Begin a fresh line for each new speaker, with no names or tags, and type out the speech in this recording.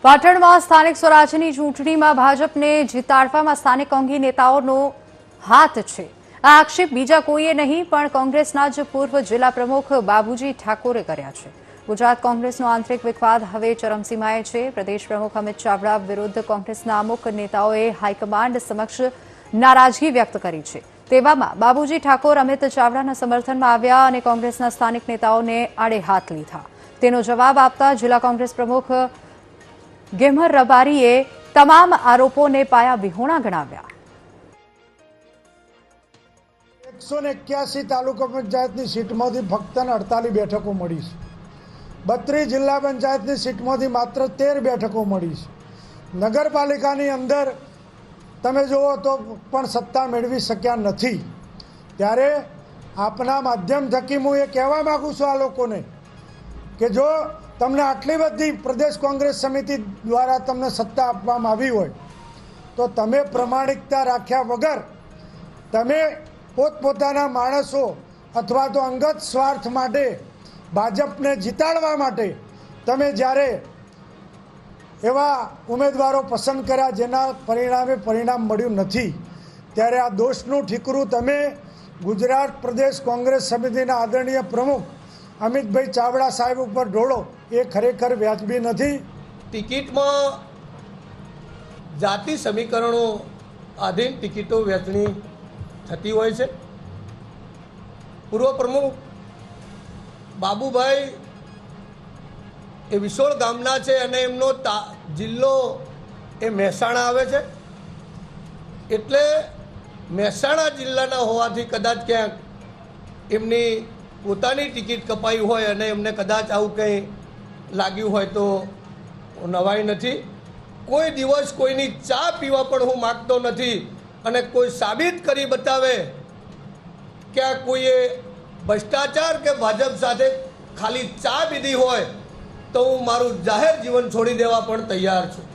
પાટણમાં સ્થાનિક સ્વરાજની ચૂંટણીમાં ભાજપને જીતાડવામાં સ્થાનિક કોંગ્રેસ નેતાઓનો હાથ છે। આ આક્ષેપ બીજા કોઈએ નહીં પણ કોંગ્રેસના જ પૂર્વ જિલ્લા પ્રમુખ બાબુજી ઠાકોરે કર્યા છે। ગુજરાત કોંગ્રેસનો આંતરિક વિવાદ હવે ચરમસીમાએ છે। પ્રદેશ પ્રમુખ અમિત ચાવડા વિરુદ્ધ કોંગ્રેસના અમુક નેતાઓએ હાઈકમાન્ડ સમક્ષ નારાજગી વ્યક્ત કરી છે। તેવામાં બાબુજી ઠાકોર અમિત ચાવડાના સમર્થનમાં આવ્યા અને કોંગ્રેસના સ્થાનિક નેતાઓને આડે હાથ લીધા। તેનો જવાબ આપતા જિલ્લા કોંગ્રેસ પ્રમુખ ગેમર રબારીએ તમામ આરોપોને પાયા વિહોણા ગણાવ્યા।
181 તાલુકા પંચાયતની સીટમાંથી ફક્ત 48 બેઠકો મળી છે। 32 જિલ્લા પંચાયતની સીટમાંથી માત્ર 13 બેઠકો મળી છે। નગરપાલિકાની અંદર તમે જુઓ તો પણ સત્તા મેળવી શક્યા નથી। ત્યારે આપના માધ્યમ થકી હું એ કહેવા માગું છું આ લોકોને કે જો તમને આટલી બધી પ્રદેશ કોંગ્રેસ સમિતિ દ્વારા તમને સત્તા આપવામાં આવી હોય તો તમે પ્રમાણિકતા રાખ્યા વગર તમે પોતપોતાના માણસો અથવા તો અંગત સ્વાર્થ માટે ભાજપને જીતાડવા માટે તમે જ્યારે એવા ઉમેદવારો પસંદ કર્યા જેના પરિણામ મળ્યું નથી ત્યારે આ દોષનું ઠીકરું તમે ગુજરાત પ્રદેશ કોંગ્રેસ સમિતિના આદરણીય પ્રમુખ અમિતભાઈ ચાવડા સાહેબ ઉપર ઢોળો એ ખરેખર વ્યાજબી નથી।
ટિકિટમાં જાતિ સમીકરણો આધીન ટિકિટો વહેંચણી થતી હોય છે। પૂર્વ પ્રમુખ બાબુભાઈ એ વિસોળ ગામના છે અને એમનો જિલ્લો એ મહેસાણા આવે છે, એટલે મહેસાણા જિલ્લાના હોવાથી કદાચ ક્યાંક એમની પોતાની ટિકિટ કપાઈ હોય અને એમને કદાચ આવું કંઈ લાગ્યું હોય તો નવાઈ નથી। કોઈ દિવસ કોઈની ચા પીવા પણ હું માગતો નથી અને કોઈ સાબિત કરી બતાવે કે આ કોઈએ ભ્રષ્ટાચાર કે ભાજપ સાથે ખાલી ચા પીધી હોય તો હું મારું જાહેર જીવન છોડી દેવા પણ તૈયાર છું।